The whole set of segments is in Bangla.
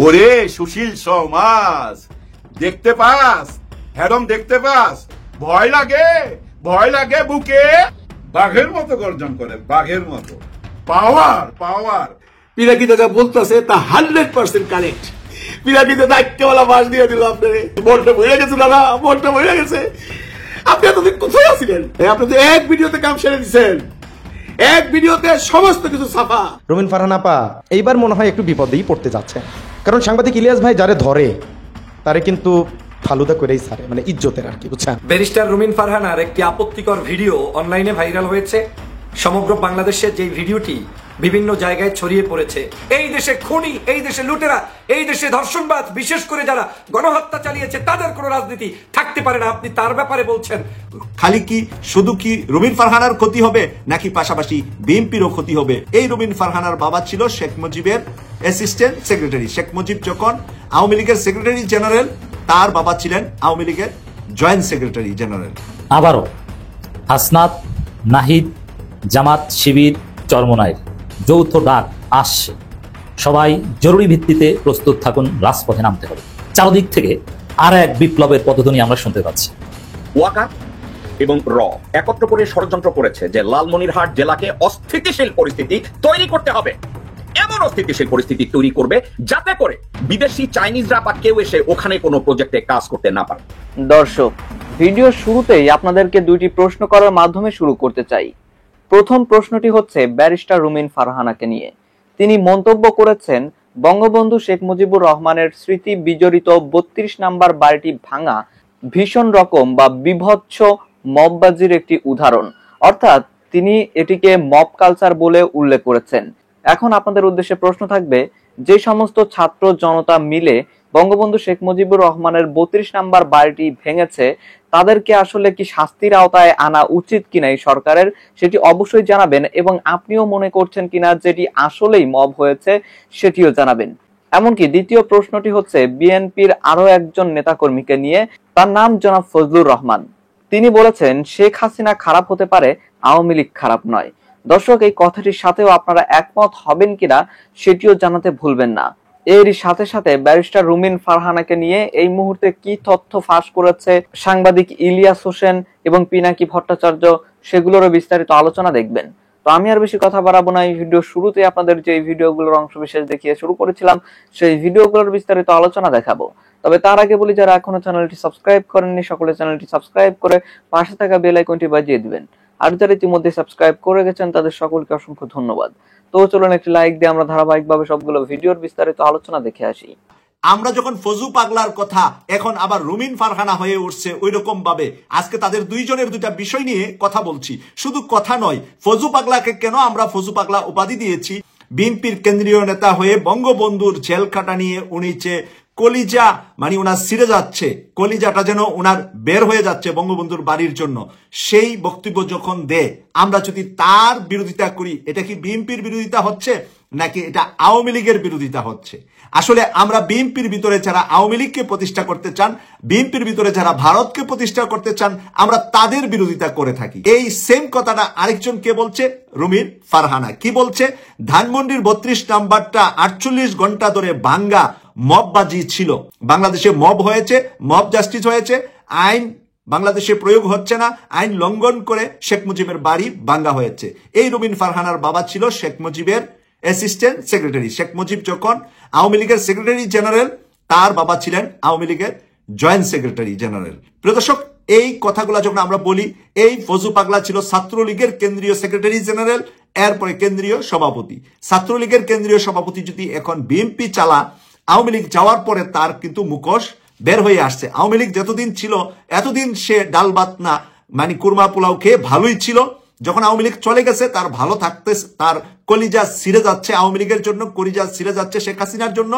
ওরে সুশীল সমাজ, দেখতে পাস হ্যাডম, দেখতে পাস? ভয় লাগে, ভয় লাগে বুকে। বাঘের মতো গর্জন করে, বাঘের মতো। পাওয়ার পাওয়ার। পিনাকি দাদা বলতেছে তা 100% কারেক্ট। পিনাকি দাদা একেবারে বাস দিয়ে দিল আপনারে। মনটা বইয়া গেছে দাদা, মনটা বইয়া গেছে। আপনি এতদিন কোথায় আছিলেন? আপনি তো এক ভিডিওতে কাম সেরে দিচ্ছেন, এক ভিডিওতে সমস্ত কিছু সাফা। রুমিন ফারহান আপা এইবার মনে হয় একটু বিপদেই পড়তে যাচ্ছে, কারণ সাংবাদিক ইলিয়াস ভাই যারে ধরে তারে কিন্তু ফালুদা করেই ছাড়ে, মানে ইজ্জতের আর কি, বুঝছেন? ব্যারিস্টার রুমিন ফারহানার একটি আপত্তিকর ভিডিও অনলাইনে ভাইরাল হয়েছে। সমগ্র বাংলাদেশের যে ভিডিওটি বিভিন্ন জায়গায় ছড়িয়ে পড়েছে। এই দেশে খুনি, এই দেশে লুটেরা, এই দেশে ধর্ষণবাদ, বিশেষ করে যারা গণহত্যা চালিয়েছে তাদের কোনো রাজনীতি থাকতে পারে না। আপনি তার ব্যাপারে বলছেন খালি কি শুধু কি রুমিন ফারহানার ক্ষতি হবে নাকি পাশাপাশি বিএনপিরও ক্ষতি হবে? এই রুমিন ফারহানার বাবা ছিল শেখ মুজিবের অ্যাসিস্ট্যান্ট সেক্রেটারি। শেখ মুজিব যখন আওয়ামী লীগের সেক্রেটারি জেনারেল, তার বাবা ছিলেন আওয়ামী লীগের জয়েন্ট সেক্রেটারি জেনারেল। আবারও হাসনাত, নাহিদ, জামাত, শিবির, চরমনাইর যৌথ ডাক আসছে। সবাই জরুরি ভিত্তিতে প্রস্তুত থাকুন, রাজপথে নামতে হবে। চারদিক থেকে আর এক বিপ্লবের পদধ্বনি আমরা শুনতে পাচ্ছি। ওয়াকার এবং র একত্র করে ষড়যন্ত্র করেছে যে লালমনিরহাট জেলাকে অস্থিতিশীল পরিস্থিতি তৈরি করতে হবে। এমন অস্থিতিশীল পরিস্থিতি তৈরি করবে যাতে করে বিদেশি চাইনিজরা বা কেউ এসে ওখানে কোনো প্রজেক্টে কাজ করতে না পারে। দর্শক, ভিডিওর শুরুতেই আপনাদেরকে দুইটি প্রশ্ন করার মাধ্যমে শুরু করতে চাই। প্রথম প্রশ্নটি হচ্ছে ব্যারিস্টার রুমিন ফারহানাকে নিয়ে। তিনি মন্তব্য করেছেন বঙ্গবন্ধু শেখ মুজিবুর রহমানের স্মৃতি বিজড়িত ৩২ নাম্বার বাড়িটি ভাঙা ভীষণ রকম বা বিভৎস মববাজির একটি উদাহরণ, অর্থাৎ তিনি এটিকে মব কালচার বলে উল্লেখ করেছেন। এখন আপনাদের উদ্দেশ্যে প্রশ্ন থাকবে, যে সমস্ত ছাত্র জনতা মিলে বঙ্গবন্ধু শেখ মুজিবুর রহমানের ৩২ নাম্বার বাড়িটি ভেঙেছে তাদেরকে আসলে কি শাস্তির আওতায় আনা উচিত কিনা এই সরকারের, সেটি অবশ্যই জানাবেন। এবং আপনিও মনে করছেন কিনা যেটি আসলেই মব হয়েছে সেটিও জানাবেন। এমনকি দ্বিতীয় প্রশ্নটি হচ্ছে বিএনপির আরো একজন নেতাকর্মীকে নিয়ে, তার নাম জনাব ফজলুর রহমান। তিনি বলেছেন শেখ হাসিনা খারাপ হতে পারে, আওয়ামী লীগ খারাপ নয়। দর্শক, এই কথাটির সাথেও আপনারা একমত হবেন কিনা সেটিও জানাতে ভুলবেন না। এরই সাথে সাথে ব্যারিস্টার রুমিন ফারহানাকে নিয়ে এই মুহূর্তে কি তথ্য ফাঁস করেছে সাংবাদিক ইলিয়াস হোসেন এবং পিনাকি ভট্টাচার্য, সেগুলোরও বিস্তারিত আলোচনা দেখবেন। তো আমি আর বেশি কথা বাড়াবো না। এই ভিডিও শুরুতে আপনাদের যে ভিডিওগুলোর অংশ বিশেষ দেখিয়ে শুরু করেছিলাম সেই ভিডিওগুলোর বিস্তারিত আলোচনা দেখাবো। তবে তার আগে বলি, যারা এখনো চ্যানেলটি সাবস্ক্রাইব করেননি সকলে চ্যানেলটি সাবস্ক্রাইব করে পাশে থাকা বেল আইকনটি বাজিয়ে দিবেন। আর যারা ইতিমধ্যে সাবস্ক্রাইব করে গেছেন তাদের সকলকে অসংখ্য ধন্যবাদ। তো চলুন একটি লাইক দিয়ে আমরা ধারাবাহিকভাবে সবগুলো ভিডিওর বিস্তারিত আলোচনা দেখে আসি। আমরা যখন ফজু পাগলার কথা এখন আবার রুমিন ফারহানা হয়ে উঠছে ওই রকম ভাবে, আজকে তাদের দুইজনের দুইটা বিষয় নিয়ে কথা বলছি। শুধু কথা নয়, ফজু পাগলাকে কেন আমরা ফজু পাগলা উপাধি দিয়েছি? বিএনপির কেন্দ্রীয় নেতা হয়ে বঙ্গবন্ধুর জেল কাটা নিয়ে উনি কলিজা, মানে ওনার ছিঁড়ে যাচ্ছে, কলিজাটা যেন ওনার বের হয়ে যাচ্ছে বঙ্গবন্ধুর বাড়ির জন্য, সেই বক্তব্য যখন দেয়, আমরা যদি তার বিরোধিতা করি, এটা কি বিএনপির বিরোধিতা হচ্ছে নাকি এটা আওয়ামী লীগের বিরোধিতা হচ্ছে? আসলে আমরা বিএনপির ভিতরে যারা আওয়ামী লীগকে প্রতিষ্ঠা করতে চান, বিএনপির ভিতরে যারা ভারতকে প্রতিষ্ঠা করতে চান, আমরা তাদের বিরোধিতা করে থাকি। এই সেম কথাটা আরেকজন কে বলছে? রুমিন ফারহানা। কি বলছে? ধানমন্ডির ৩২ নাম্বারটা ৪৮ ঘন্টা ধরে ভাঙ্গা মববাজি ছিল। বাংলাদেশে মব হয়েছে, মব জাস্টিস হয়েছে, আইন বাংলাদেশে প্রয়োগ হচ্ছে না, আইন লঙ্ঘন করে শেখ মুজিবের বাড়ি ভাঙ্গা হয়েছে। এই রুমিন ফারহানার বাবা ছিল শেখ মুজিবের অ্যাসিস্ট্যান্ট সেক্রেটারি। শেখ মুজিব যখন আওয়ামী লীগের সেক্রেটারি জেনারেল, তার বাবা ছিলেন আওয়ামী লীগের জয়েন্ট সেক্রেটারি জেনারেল। প্রিয় দর্শক, এই কথাগুলো যখন আমরা বলি, এই ফজু পাগলা ছিল ছাত্রলীগের কেন্দ্রীয় সেক্রেটারি জেনারেল, এরপরে কেন্দ্রীয় সভাপতি। ছাত্রলীগের কেন্দ্রীয় সভাপতি যদি এখন বিএনপি চালা, আওয়ামী লীগ যাওয়ার পরে তার কিন্তু মুখোশ বের হয়ে আসছে। আওয়ামী লীগ যতদিন ছিল এতদিন সে ডাল ভাত না, মানে কুরমা পোলাও খেয়ে ভালোই ছিল। যখন আওয়ামী লীগ চলে গেছে তার ভালো থাকতে, তার কলিজা ছিঁড়ে যাচ্ছে আওয়ামী লীগের জন্য, কলিজা ছিঁড়ে যাচ্ছে শেখ হাসিনার জন্য।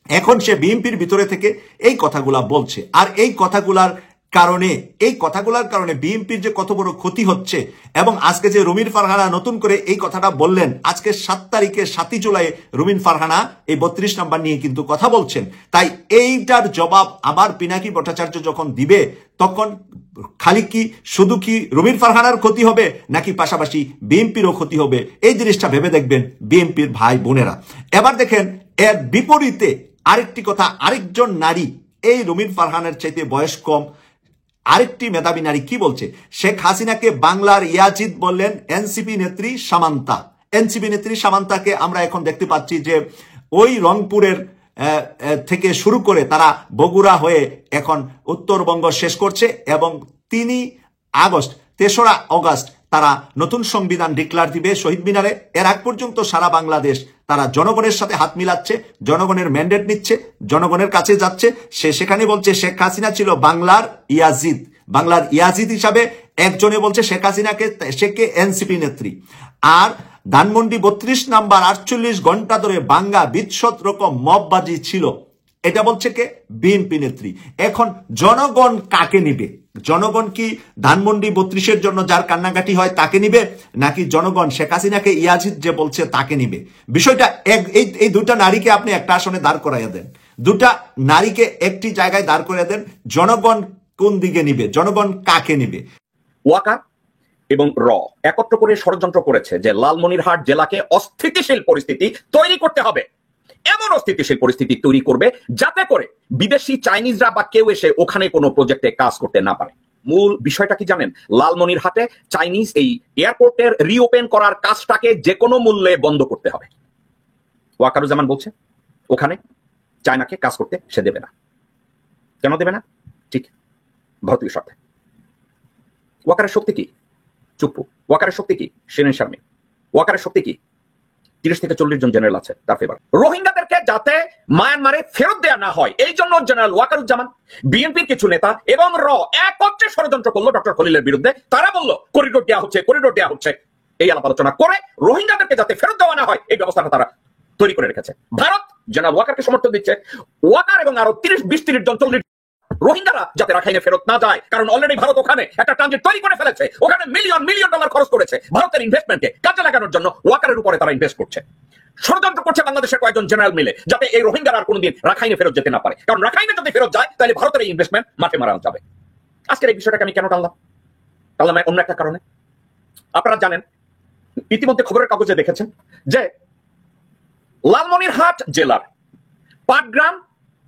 এখন সে বিএনপির ভিতরে থেকে এই কথাগুলা বলছে। আর এই কথাগুলার কারণে বিএনপির যে কত বড় ক্ষতি হচ্ছে, এবং আজকে যে রুমিন ফারহানা নতুন করে এই কথাটা বললেন, আজকে 7 তারিখে 7ই জুলাই রুমিন ফারহানা এই ৩২ নাম্বার নিয়ে কিন্তু কথা বলছেন। তাই এইটার জবাব আবার পিনাকি ভট্টাচার্য যখন দিবে, তখন খালি কি শুধু কি রুমিন ফারহানার ক্ষতি হবে নাকি পাশাপাশি বিএনপিরও ক্ষতি হবে? এই জিনিসটা ভেবে দেখবেন বিএনপির ভাই বোনেরা। এবার দেখেন এর বিপরীতে আরেকটি কথা, আরেকজন নারী এই রুমিন ফারহানের চাইতে বয়স কম আরেকটি মেধাবী নারী কি বলছে? শেখ হাসিনাকে বাংলার ইয়াজিদ বললেন এনসিপি নেত্রী সামান্তা। এনসিপি নেত্রী সামান্তাকে আমরা এখন দেখতে পাচ্ছি যে ওই রংপুরের থেকে শুরু করে তারা বগুড়া হয়ে এখন উত্তরবঙ্গ শেষ করছে এবং 3রা আগস্ট তারা নতুন সংবিধান ডিক্লার দিবে শহীদ মিনারে। এর আগ পর্যন্ত সারা বাংলাদেশ তারা জনগণের সাথে হাত মিলাচ্ছে, জনগণের ম্যান্ডেট নিচ্ছে, জনগণের কাছে যাচ্ছে। সেখানে বলছে শেখ হাসিনা ছিল বাংলার ইয়াজিদ। বাংলার ইয়াজিদ হিসাবে একজনে বলছে শেখ হাসিনাকে শেখকে এনসিপি নেত্রী। আর ধানমন্ডি 32 নাম্বার 48 ঘন্টা ধরে বাঙ্গা 20 রকম মববাজি ছিল, এটা বলছে কে? বিএনপি নেত্রী। এখন জনগণ কাকে নিবে? জনগণ কি ধানমন্ডি 32-এর জন্য যার কান্নাকাটি হয় তাকে নিবে, নাকি জনগণ শেখ হাসিনাকে ইয়াজিদ যে বলছে তাকে নিবে? বিষয়টা এই দুটা নারীকে আপনি একটা আসনে দাঁড় করাইয়া দেন, দুটা নারীকে একটি জায়গায় দাঁড় করাইয়া দেন, জনগণ কোন দিকে নিবে? জনগণ কাকে নিবে? ওয়াকার এবং র একত্র করে ষড়যন্ত্র করেছে যে লালমনিরহাট জেলাকে অস্থিতিশীল পরিস্থিতি তৈরি করতে হবে। এমন অস্থিতিশীল পরিস্থিতি তৈরি করবে যাতে করে বিদেশি চাইনিজরা বা কেউ এসে ওখানে কোনো প্রজেক্টে কাজ করতে না পারে। মূল বিষয়টা কি জানেন? লালমনিরহাটে চাইনিজ এই এয়ারপোর্টের রিওপেন করার কাজটাকে যে কোনো মূল্যে বন্ধ করতে হবে। ওয়াকারুজ্জামান বলছে ওখানে চায়নাকে কাজ করতে সে দেবে না। কেন দেবে না? ঠিক ভারতীয় স্বার্থে। ওয়াকারের শক্তি কি? চুপ্পু। ওয়াকারের শক্তি কি? শিরিন শারমিন। ওয়াকারের শক্তি কি? 30 থেকে 40 জন জেনারেল আছে তার ফেভার। রোহিঙ্গাদেরকে যাতে মায়ানমারে ফেরত দেওয়া না হয় এই জন্য জেনারেল ওয়াকারুজ্জামান, বিএনপির কিছু নেতা এবং র একত্রে ষড়যন্ত্র করলো ডক্টর খলিলের বিরুদ্ধে। তারা বলল করিডোর দেওয়া হচ্ছে, করিডোর দেওয়া হচ্ছে। এই আলাপ আলোচনা করে রোহিঙ্গাদেরকে যাতে ফেরত দেওয়া না হয় এই ব্যবস্থাটা তারা তৈরি করে রেখেছে। ভারত জেনারেল ওয়াকারকে সমর্থন দিচ্ছে। ওয়াকার এবং আরো 30-20-30 জন 40 রোহিঙ্গারা যাতে রাখাইনে ফেরত না যায়, কারণ অলরেডি ভারত ওখানে একটা ট্রানজিট তৈরি করে ফেলেছে। ওখানে মিলিয়ন মিলিয়ন ডলার খরচ করেছে ভারতের ইনভেস্টমেন্টে কাজে লাগানোর জন্য। ওয়াকারের উপরে তারা ইনভেস্ট করছে, ষড়যন্ত্র করছে বাংলাদেশের কয়েকজন জেনারেল মিলে যাতে এই রোহিঙ্গারা আর কোনোদিন রাখাইনে ফেরত যেতে না পারে, কারণ রাখাইনে যদি ফেরত যায় তাহলে ভারতের এই ইনভেস্টমেন্ট মাঠে মারা যাবে। আজকের এই বিষয়টাকে আমি কেন টানলাম অন্য একটা কারণে। আপনারা জানেন, ইতিমধ্যে খবরের কাগজে দেখেছেন যে লালমনিরহাট জেলার পাটগ্রাম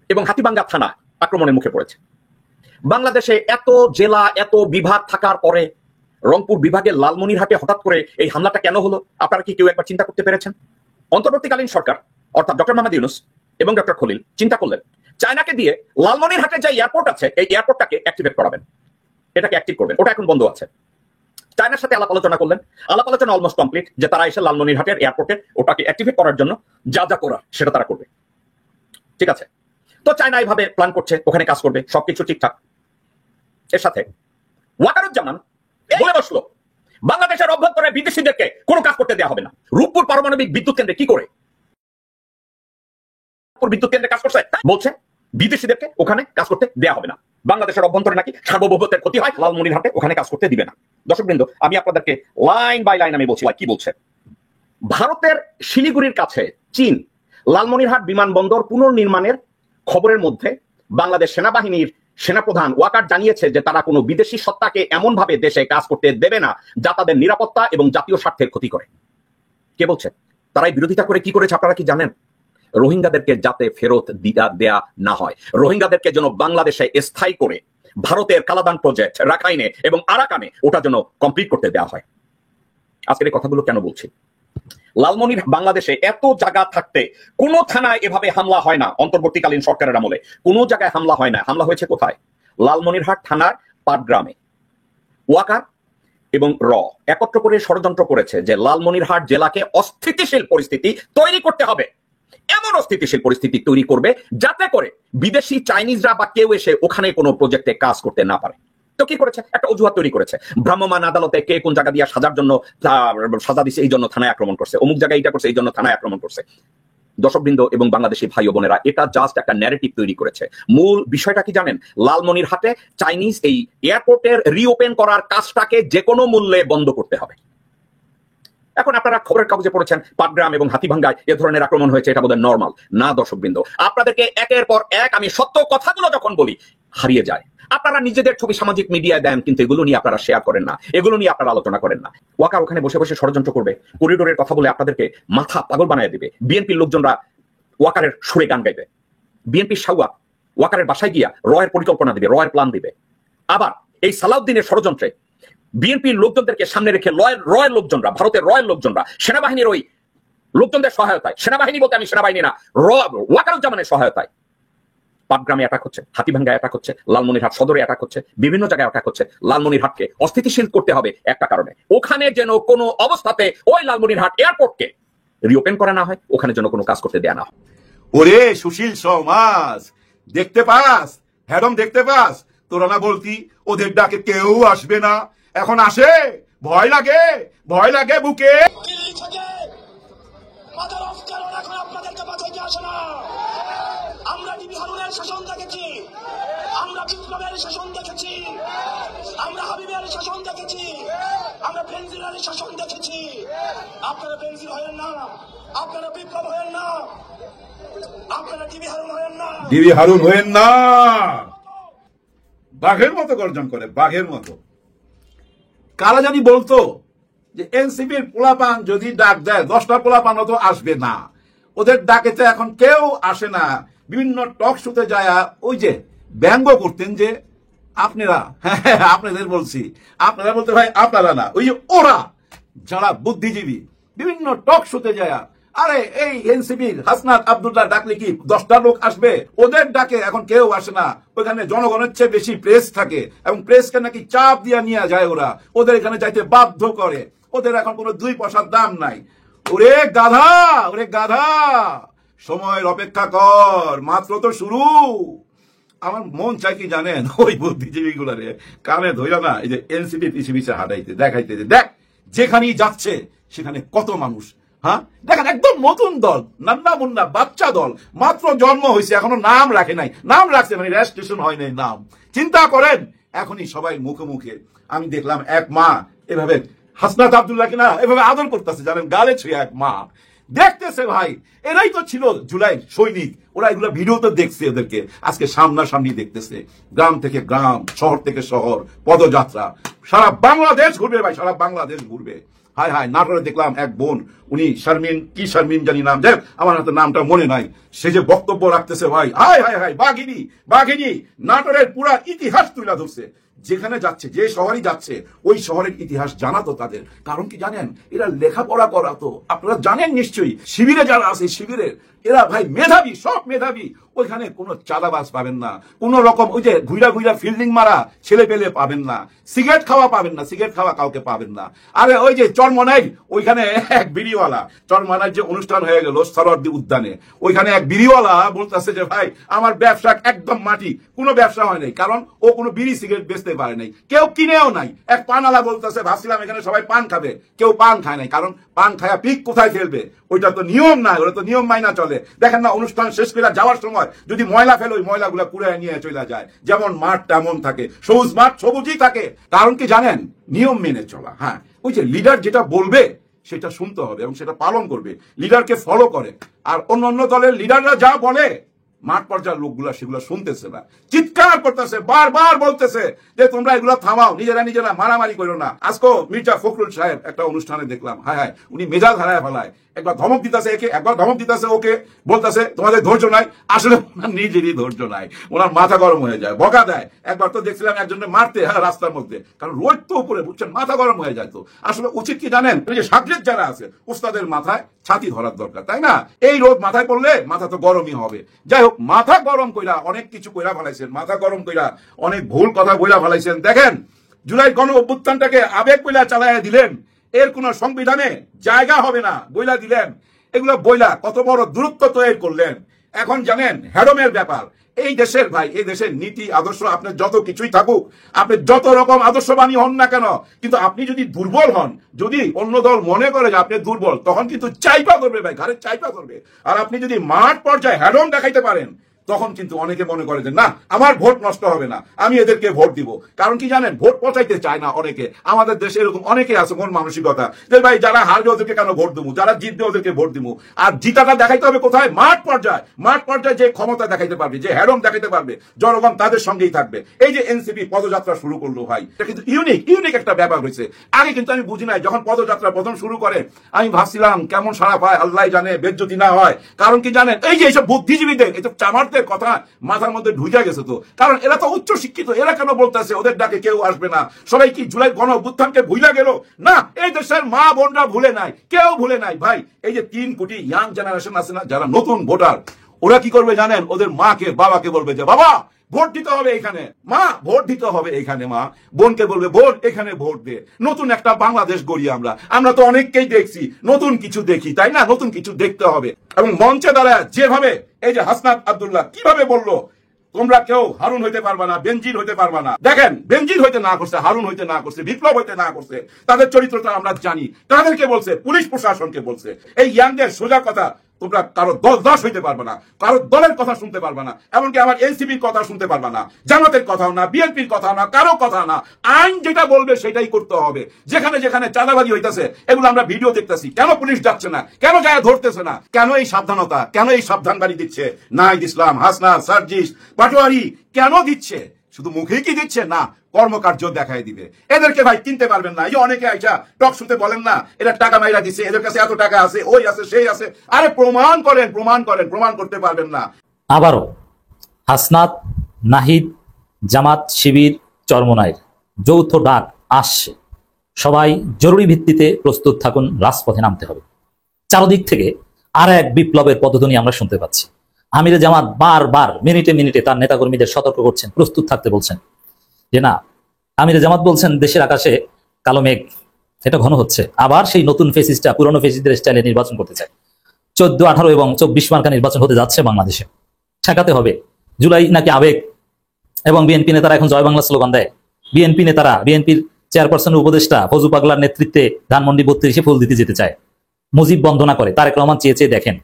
এবং হাতীবাঙ্গা থানা আক্রমণের মুখে পড়েছে। বাংলাদেশে এত জেলা এত বিভাগ থাকার পরে রংপুর বিভাগের লালমনিরহাটে হঠাৎ করে এই হামলাটা কেন হলো? আপনারা কি কেউ একবার চিন্তা করতে পেরেছেন? অন্তর্বর্তীকালীন সরকার অর্থাৎ ডক্টর মোহাম্মদ ইউনূস এবং ডক্টর খলিল চিন্তা করলেন চায়নাকে দিয়ে লালমনিরহাটে যে এয়ারপোর্ট আছে এই এয়ারপোর্টটাকে অ্যাক্টিভেট করাবেন, এটাকে অ্যাক্টিভ করবেন। ওটা এখন বন্ধ আছে। চায়নার সাথে আলাপ আলোচনা করলেন, আলাপ আলোচনা অলমোস্ট কমপ্লিট, যে তারা এসে লালমনিরহাটের এয়ারপোর্টে ওটাকে অ্যাক্টিভেট করার জন্য যা যা করার সেটা তারা করবে। ঠিক আছে, তো চায়না এইভাবে প্ল্যান করছে, ওখানে কাজ করবে, সবকিছু ঠিকঠাক। এর সাথে ওয়াকারুজ্জামান বলে বসলো বাংলাদেশের অভ্যন্তরে বিদেশিদেরকে কোনো কাজ করতে দেওয়া হবে না। রূপপুর পারমাণবিক বিদ্যুৎ কেন্দ্রে কি করে বিদ্যুৎ কেন্দ্রে কাজ করছে বলছে বিদেশিদেরকে ওখানে কাজ করতে দেওয়া হবে না। বাংলাদেশের অভ্যন্তরে নাকি সার্বভৌমত্বের ক্ষতি হয়, লালমনিরহাটে ওখানে কাজ করতে দিবে না। দর্শকবৃন্দ, আমি আপনাদেরকে লাইন বাই লাইন আমি বলছি কি বলছে। ভারতের শিলিগুড়ির কাছে চীন লালমনিরহাট বিমানবন্দর পুনর্নির্মাণের খবরের মধ্যে বাংলাদেশ সেনাবাহিনীর সেনাপ্রধান ওয়াকার জানিয়েছে যে তারা কোনো বিদেশি সত্তাকে এমন ভাবে দেশে কাজ করতে দেবে না যা তাদের নিরাপত্তা এবং জাতীয় স্বার্থের ক্ষতি করে। কে বলছে? তারাই বিরোধিতা করে কি করেছে আপনারা কি জানেন? রোহিঙ্গাদেরকে যাতে ফেরত দেয়া না হয়, রোহিঙ্গাদেরকে যেন বাংলাদেশে স্থায়ী করে ভারতের কালাদান প্রজেক্ট রাখাইনে এবং আরাকানে ওটা যেন কমপ্লিট করতে দেওয়া হয়। আজকের এই কথাগুলো কেন বলছি? লালমনির বাংলাদেশে এত জায়গা থাকতে কোন থানায় এভাবে হামলা হয় না। অন্তর্বর্তীকালীন সরকারের আমলে কোনো জায়গায় হামলা হয় না। হামলা হয়েছে কোথায়? লালমনিরহাট থানার পাটগ্রামে। ওয়াকার এবং র একত্র করে ষড়যন্ত্র করেছে যে লালমনিরহাট জেলাকে অস্থিতিশীল পরিস্থিতি তৈরি করতে হবে। এমন অস্থিতিশীল পরিস্থিতি তৈরি করবে যাতে করে বিদেশি চাইনিজরা বা কেউ এসে ওখানে কোনো প্রজেক্টে কাজ করতে না পারে। তো কি করেছে? একটা অজুহাত তৈরি করেছে। ভ্রাম্যমাণ আদালতে কে কোন জায়গা দিয়ে সাজার জন্য সাজা দিচ্ছে, এই জন্য থানায় আক্রমণ করছে, অমুক জায়গায় এটা করছে, এই জন্য থানায় আক্রমণ করছে। দর্শকবৃন্দ এবং বাংলাদেশি ভাই ও বোনেরা, এটা জাস্ট একটা ন্যারেটিভ তৈরি করেছে। মূল বিষয়টা কি জানেন? লালমনিরহাটে চাইনিজ এই এয়ারপোর্টের রিওপেন করার কাজটাকে যে কোনো মূল্যে বন্ধ করতে হবে। এখন আপনারা খবরের কাগজে পড়েছেন পাটগ্রাম এবং হাতীভাঙ্গায় এ ধরনের আক্রমণ হয়েছে, এটা বোধহয় নর্মাল না। দর্শকবৃন্দ, আপনাদেরকে একের পর এক আমি সত্য কথাগুলো যখন বলি হারিয়ে যায়। আপনারা নিজেদের ছবি সামাজিক মিডিয়ায় দেন, কিন্তু এগুলো নিয়ে আপনারা শেয়ার করেন না, এগুলো নিয়ে আপনারা আলোচনা করেন না। ওয়াকার ওখানে বসে বসে ষড়যন্ত্র করবে, করিডোরের কথা বলে আপনাদেরকে মাথা পাগল বানিয়ে দেবে। বিএনপির লোকজনরা ওয়াকারের সুরে গান গাইবে, বিএনপি সাউয়া ওয়াকারের বাসায় গিয়া রয়ের পরিকল্পনা দিবে, রয়ের প্ল্যান দিবে। আবার এই সালাউদ্দিনের ষড়যন্ত্রে বিএনপির লোকজনদেরকে সামনে রেখে রয়ের লোকজনরা, ভারতের রয়ের লোকজনরা সেনাবাহিনীর ওই লোকজনদের সহায়তায়, সেনাবাহিনী বলতে আমি সেনাবাহিনী না, ওয়াকারুজ্জামানের সহায়তায় পাটগ্রামে অ্যাটাক হচ্ছে, হাতিভাঙ্গায় অ্যাটাক হচ্ছে, লালমনিরহাট সদরে অ্যাটাক হচ্ছে, বিভিন্ন জায়গায় অ্যাটাক হচ্ছে। লালমনিরহাটকে অস্থিতিশীল করতে হবে একটা কারণে, ওখানে যেন কোনো অবস্থাতে ওই লালমনিরহাট এয়ারপোর্টকে রিওপেন করা না হয়, ওখানে যেন কোনো কাজ করতে দেয়া না হয়। ওরে সুশীল সমাজ, দেখতে পাস, হ্যাডম দেখতে পাস, তোরা না বলতি ওদের ডাকে কেউ আসবে না, এখন আসে, ভয় লাগে, ভয় লাগে বুকে। আমরা টিভি হারুনের শাসন দেখেছি, আমরা বিপ্লবের শাসন দেখেছি, আমরা হাবিবের শাসন দেখেছি, আমরা বেনজিরের শাসন দেখেছি। আপনারা বেনজির হয়েন না, আপনারা বিপ্লব হয়েন না, আপনারা টিভি হারুন হয়েন না, টিভি হারুন হয়েন না। বাঘের মতো গর্জন করে, বাঘের মতো। কারা জানি বলতো যে এনসিপির পোলাপান যদি ডাক দেয় 10টা পোলাপান তো আসবে না, ওদের ডাকেতে এখন কেউ আসে না। বিভিন্ন টক শোতে যায় ওই যে ব্যঙ্গ করতেন যে আপনারা, হ্যাঁ আপনাদের বলছি, আপনারা বলতে ভাই আপনারা না, ওই যে ওরা যারা বুদ্ধিজীবী বিভিন্ন টক শোতে যায়, আরে এই এনসিপির হাসনাত আব্দুল্লাহ ডাকলে কি 10টা লোক আসবে? ওদের ডাকে এখন কেউ আসে না। ওইখানে জনগণের চেয়ে বেশি প্রেস থাকে এবং প্রেসকে নাকি চাপ দিয়ে নিয়ে যায় ওরা, ওদের এখানে যাইতে বাধ্য করে। ওদের এখন কোনো 2 পয়সার দাম নাই। ওরে গাধা, ওরে গাধা, সময়ের অপেক্ষা কর, মাত্র তো শুরু। আমার মন চাই কি জানেন, ওই বুদ্ধিজীবী গুলারে কানে ধইরা না এই যে এনসিপি পিছে পিছে হাঁটাইতে দেখাইতে, দেখ যেখানেই যাচ্ছে সেখানে কত মানুষ। হ্যাঁ দেখেন, একদম নতুন দল, নান্না মুন্না বাচ্চা দল, মাত্র জন্ম হয়েছে, এখনো নাম রাখে নাই, নাম রাখছে মানে রেজিস্ট্রেশন হয় নাই নাম। চিন্তা করেন, এখনই সবাই মুখে মুখে। আমি দেখলাম এক মা এভাবে হাসনাত আব্দুল্লাহকে না এভাবে আদর করতেছে, জানেন, গালে ছুঁয়ে এক মা দেখতেছে। ভাই এরাই তো ছিল জুলাই সৈনিক, ওরা এগুলো ভিডিও তো দেখছে, ওদেরকে আজকে সামনাসামনি দেখতেছে। গ্রাম থেকে গ্রাম, শহর থেকে শহর, পদযাত্রা, সারা বাংলাদেশ ঘুরবে ভাই, সারা বাংলাদেশ ঘুরবে। হায় হায়, নাটোরে দেখলাম এক বোন, উনি শারমিন, কি শারমিন জানি নাম, যাই আমার হাতে নামটা মনে নাই, সে যে বক্তব্য রাখতেছে ভাই, হায় হায় হায়, বাঘিনী বাঘিনী, নাটোরের পুরা ইতিহাস তুলে ধরছে। যেখানে যাচ্ছে, যে শহরই যাচ্ছে, ওই শহরের ইতিহাস জানা তো তাদের। কারণ কি জানেন, এরা লেখাপড়া করা তো, আপনারা জানেন নিশ্চয়ই, শিবিরে যারা আছে শিবিরের, এরা ভাই মেধাবী, সব মেধাবী। ওইখানে কোনো চাঁদাবাজ পাবেন না, কোন রকম ওই যে ঘুইরা ঘুইরা ফিল্ডিং মারা ছেলে পেলে পাবেন না, সিগারেট খাওয়া পাবেন না, সিগারেট খাওয়া কাউকে পাবেন না। আরে ওই যে চরমনাই, ওইখানে এক বিড়িওয়ালা, চরমনার যে অনুষ্ঠান হয়ে গেল সরোয়ার্দী উদ্যানে, ওইখানে এক বিড়িওয়ালা বলতেছে যে ভাই আমার ব্যবসা একদম মাটি, কোনো ব্যবসা হয় নাই, কারণ ও কোনো বিড়ি সিগারেট বেচতে পারে নাই, কেউ কিনেও নাই। এক পানওয়ালা বলতেছে ভাবছিলাম এখানে সবাই পান খাবে, কেউ পান খায় নাই, কারণ পান খায়া পিক কোথায় ফেলবে, ওইটা তো নিয়ম নাই, ওটা তো নিয়ম মাইনা চলে। দেখেন না, অনুষ্ঠান শেষ করে যাওয়ার সময় যদি ময়লা ফেলে, ওই ময়লাগুলো কুড়ায় নিয়ে চলে যায়, যেমন মাঠ তেমন থাকে, সবুজ মাঠ সবুজই থাকে। কারণ কি জানেন, নিয়ম মেনে চলা। হ্যাঁ, ওই যে লিডার যেটা বলবে সেটা শুনতে হবে এবং সেটা পালন করবে, লিডারকে ফলো করে। আর অন্য দলের লিডাররা যা বলে, মাঠ পর্যায়ের লোকগুলা সেগুলো শুনতেছে না, চিৎকার করতেছে, বারবার বলতেছে যে তোমরা এগুলো থামাও, নিজেরা নিজেরা মারামারি করো না। আজকে মির্জা ফখরুল সাহেব একটা অনুষ্ঠানে দেখলাম, হায় হায়, উনি মেজাজ হারায় ফেলায়, একবার ধমক দিতেছে একে, একবার ধমক দিতেছে ওকে, বলতেছে তোমাদের ধৈর্য নাই। আসলে ওনার নিজেরই ধৈর্য নাই, ওনার মাথা গরম হয়ে যায়, বকা দেয়। একবার তো দেখছিলাম একজনের মারতে, হ্যাঁ, রাস্তার মধ্যে, কারণ রোদ তো উপরে, বুঝছেন, মাথা গরম হয়ে যায়। তো আসলে উচিত কি জানেন, ওই যে সাবজেক্ট যারা আছে, ওস্তাদের মাথায় ছাতি ধরার দরকার, তাই না? এই রোদ মাথায় পড়লে মাথা তো গরমই হবে। যাই হোক, মাথা গরম কইরা অনেক কিছু কইরা ফেলাইছেন, মাথা গরম কইরা অনেক ভুল কথা বইলা ফেলাইছেন। দেখেন, জুলাই গণ অভ্যুত্থানটাকে আবেগ বইলা চালাইয়া দিলেন, এর কোন সংবিধানে জায়গা হবে না বইলা দিলেন। এগুলো বইলা কত বড় দূরত্ব তৈরি করলেন। এখন জানেন হ্যাডমের ব্যাপার, এই দেশের ভাই, এই দেশের নীতি আদর্শ আপনার যত কিছুই থাকুক, আপনি যত রকম আদর্শবাণী হন না কেন, কিন্তু আপনি যদি দুর্বল হন, যদি অন্য দল মনে করে যে আপনি দুর্বল, তখন কিন্তু চাইপা করবে ভাই, ঘাড়ে চাইপা করবে। আর আপনি যদি মাঠ পর্যায়ে হ্যাডম দেখাইতে পারেন, তখন কিন্তু অনেকে মনে করে যে না আমার ভোট নষ্ট হবে না, আমি এদেরকে ভোট দিব। কারণ কি জানেন, ভোট পচাইতে চায় না অনেকে। আমাদের দেশে এরকম অনেকে আছে মন মানসিকতা যে ভাই যারা হারবে ওদেরকে কেন ভোট দেবো, যারা জিতবে ওদেরকে ভোট দিব। আর জিতাটা দেখাইতে হবে কোথায়? মাঠ পর্যায়ে। মাঠ পর্যায়ে যে ক্ষমতা দেখাইতে পারবে, যে হ্যারম দেখাইতে পারবে, জনগণ তাদের সঙ্গেই থাকবে। এই যে এনসিপি পদযাত্রা শুরু করলো ভাই, এটা কিন্তু ইউনিক একটা ব্যাপার হয়েছে। আগে কিন্তু আমি বুঝি নাই, যখন পদযাত্রা প্রথম শুরু করে আমি ভাবছিলাম কেমন সারা পায় আল্লাহ জানে, বেজ্জতি না হয়। কারণ কি জানেন, এই যে এইসব বুদ্ধিজীবীদের, এইসব চামারদের কথা মাথার মধ্যে ঢুকে গেছে তো। কারণ এরা তো উচ্চ শিক্ষিত, এরা কেন বলতেছে ওদের ডাকে কেউ আসবে না? সবাই কি জুলাই গণ অভ্যুত্থানকে ভুলে গেল? না, এই দেশের মা বোনরা ভুলে নাই, কেউ ভুলে নাই ভাই। এই যে 3 কোটি ইয়াং জেনারেশন আছে না, যারা নতুন ভোটার, ওরা কি করবে জানেন? ওদের মাকে বাবাকে বলবে যে বাবা ভোট দিতে হবে এখানে, মা ভোট দিতে হবে এখানে, মা বোনকে বলবে বোন এখানে ভোট দে। নতুন একটা বাংলাদেশ গড়ি আমরা। আমরা তো অনেককেই দেখছি, নতুন কিছু দেখি, তাই না? নতুন কিছু দেখতে হবে। এবং মঞ্চে দাঁড়ায় যেভাবে এই যে হাসনাত আব্দুল্লাহ কিভাবে বললো, তোমরা কেউ হারুন হইতে পারবা না, বেনজির হইতে পারবা না। দেখেন, বেনজির হইতে না করছে, হারুন হইতে না করছে, বিপ্লব হইতে না করছে, তাদের চরিত্রটা আমরা জানি। তাদেরকে বলছে, পুলিশ প্রশাসনকে বলছে। এই ইয়াংদের সোজা কথা, তোমরা কারো দশ হইতে পারবে না, কারো দলের কথা শুনতে পারবে না, এমনকি আমার এনসিপির কথা শুনতে পারবে না, জামাতের কথাও না, বিএনপির কথাও না, কারো কথা না। আইন যেটা বলবে সেটাই করতে হবে। যেখানে যেখানে চাঁদাবাজি হইতেছে, এগুলো আমরা ভিডিও দেখতেছি, কেন পুলিশ যাচ্ছে না? কেন গায়ে ধরতেছে না? কেন এই সাবধানতা? কেন এই সাবধানবাড়ি দিচ্ছে নাহিদ ইসলাম, হাসনাত, সার্জিস, পাটোয়ারি কেন দিচ্ছে? শুধু মুখেই কি দিচ্ছে? না, কর্মকার্য দেখায় দিবে। এদেরকে ভাই কিনতে পারবেন না। এই যে অনেকে আইসা টক শুতে বলেন না, এরা টাকা মাইরা দিচ্ছে, এদের কাছে এত টাকা আছে, ওই আছে, সেই আছে। আরে প্রমাণ করেন, প্রমাণ করেন। প্রমাণ করতে পারবেন না। আবারও হাসনাত, নাহিদ, জামাত, শিবির, চরমনাইর যৌথ ডাক আসছে। সবাই জরুরি ভিত্তিতে প্রস্তুত থাকুন, রাজপথে নামতে হবে। চারদিক থেকে আর এক বিপ্লবের পদধ্বনি আমরা শুনতে পাচ্ছি। আমিরে জামাত বারবার মিনিটে মিনিটে তার নেতাকর্মীদের সতর্ক করছেন, প্রস্তুত থাকতে বলছেন যে না। আমিরে জামাত বলছেন দেশের আকাশে কালো মেঘ, এটা ঘন হচ্ছে। আবার সেই নতুন ফেসিস্টটা পুরনো ফেসিস্টদের স্টাইলে নির্বাচন করতে চায়। 14, 18 এবং 24 মার্কা নির্বাচন হতে যাচ্ছে বাংলাদেশে। ঠেকাতে হবে। জুলাই নাকি আবেগ, এবং বিএনপি নেতারা এখন জয় বাংলা স্লোগান দেয়। বিএনপি নেতারা, বিএনপির চেয়ারপারসনের উপদেষ্টা ফজু পাগলার নেতৃত্বে ধানমন্ডি 32-এ ফুল দিতে যেতে চায়। মুজিব বন্দনা করে। তারেক রহমান চেয়ে চেয়ে দেখেন।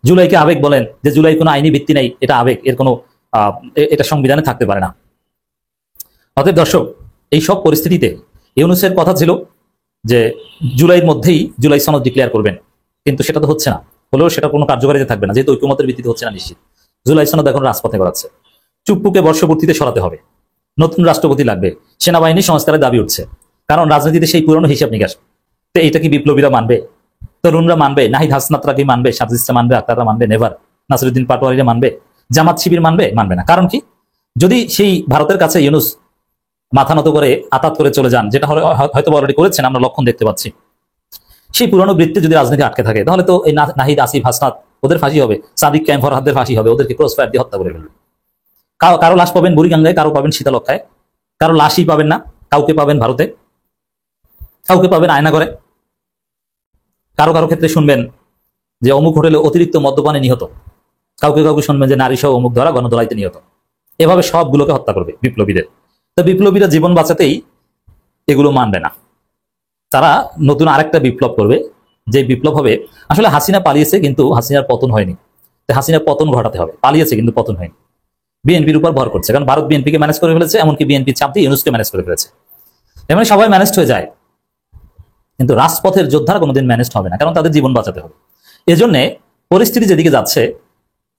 জুলাইকে আবেগ বলেন, যে জুলাই কোনো আইনি ভিত্তি নেই, এটা আবেগ, এর কোনো এটা সংবিধানে থাকতে পারে না। অতএব দর্শক, এই সব পরিস্থিতিতে ইউনূসের কথা ছিল যে জুলাইয়ের মধ্যেই জুলাই সনদ ডিক্লেয়ার করবেন, কিন্তু সেটা তো হচ্ছে না। হলেও সেটা কোনো কার্যকারিতা থাকবে না, যেহেতু ঐক্যমতের ভিত্তিতে হচ্ছে না নিশ্চিত। জুলাই সনদ এখন রাজপথে গড়াচ্ছে। চুপ্পুকে বর্ষপূর্তিতে সরাতে হবে, নতুন রাষ্ট্রপতি লাগবে, সেনাবাহিনী সংস্কারের দাবি উঠছে। কারণ রাজনীতিতে সেই পুরনো হিসাব নিকাশ। তো এইটা কি বিপ্লবীরা মানবে? তরুণরা মানবে? নাহিদ হাসনাতরা কি মানবে? সার্জিসরা মানবে? আক্তাররা মানবে? নেভার। নাসিরুদ্দিন পাটোয়ারিরা মানবে? জামাত শিবির মানবে? মানবে না। কারণ কি? যদি সেই ভারতের কাছে ইউনূস মাথা নত করে আতাত করে চলে যান, যেটা হয়তো অলরেডি করেছেন, আমরা লক্ষণ দেখতে পাচ্ছি, সেই পুরনো বৃত্তি যদি রাজনীতি আটকে থাকে, তাহলে তো এই নাহিদ, আসিফ, হাসনাত ওদের ফাঁসি হবে, সাদিক, ক্যাম, ফরহাদের ফাঁসি হবে, ওদেরকে ক্রস ফায়ার দিয়ে হত্যা করে ফেলবে। কারো লাশ পাবেন বুড়িগঙ্গায়, কারো পাবেন শীতলক্ষায়, কারো লাশই পাবেন না, কাউকে পাবেন ভারতে, কাউকে পাবেন আয়না করে, কারো কারো ক্ষেত্রে শুনবেন যে অমুক হোটেলে অতিরিক্ত মদ্যপানে নিহত, কাউকে কাউকে শুনবেন যে নারী সহ অমুক দ্বারা গণদলাইতে নিহত। এভাবে সবগুলোকে হত্যা করবে বিপ্লবীদের। তো বিপ্লবীরা জীবন বাঁচাতেই এগুলো মানবে না। তারা নতুন আরেকটা বিপ্লব করবে, যে বিপ্লব হবে, আসলে হাসিনা পালিয়েছে কিন্তু হাসিনার পতন হয়নি। তো হাসিনার পতন ঘটাতে হবে। পালিয়েছে কিন্তু পতন হয়নি। বিএনপির উপর ভর করছে, কারণ ভারত বিএনপিকে ম্যানেজ করে ফেলেছে, এমনকি বিএনপি চাপ দিয়ে ইউনূসকে ম্যানেজ করে ফেলেছে। এমন সবাই ম্যানেজ হয়ে যায়, কিন্তু রাজপথের যোদ্ধারা কোনোদিন ম্যানেজ হবে না, কারণ তাদের জীবন বাঁচাতে হবে। এজন্য পরিস্থিতি যেদিকে যাচ্ছে,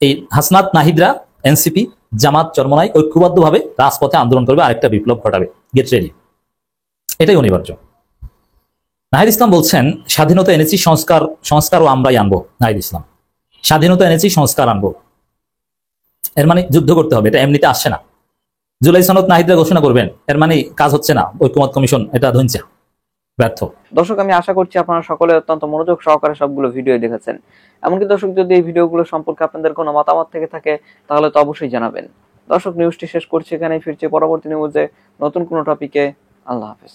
এই হাসনাত, নাহিদরা, এনসিপি, জামাত, চরমনাই ঐক্যবদ্ধভাবে রাজপথে আন্দোলন করবে, আরেকটা বিপ্লব ঘটাবে। গেট রেডি, এটাই অনিবার্য। নাহিদ ইসলাম বলছেন স্বাধীনতা এনেছি, সংস্কারও আমরাই আনবো। নাহিদ ইসলাম, স্বাধীনতা এনেছি, সংস্কার আনবো, এর মানে যুদ্ধ করতে হবে, এটা এমনিতে আসছে না। জুলাই সনদ নাহিদরা ঘোষণা করবেন, এর মানে কাজ হচ্ছে না, ঐক্যমত কমিশন এটা ধুনছে, ব্যর্থ। দর্শক, আমি আশা করছি আপনারা সকলে অত্যন্ত মনোযোগ সহকারে সবগুলো ভিডিও দেখেছেন। এমনকি দর্শক, যদি এই ভিডিওগুলো সম্পর্কে আপনাদের কোনো মতামত থেকে থাকে, তাহলে তো অবশ্যই জানাবেন। দর্শক, নিউজটি শেষ করছি এখানেই, ফিরছি পরবর্তী নিউজে নতুন কোনো টপিকে। আল্লাহ হাফেজ।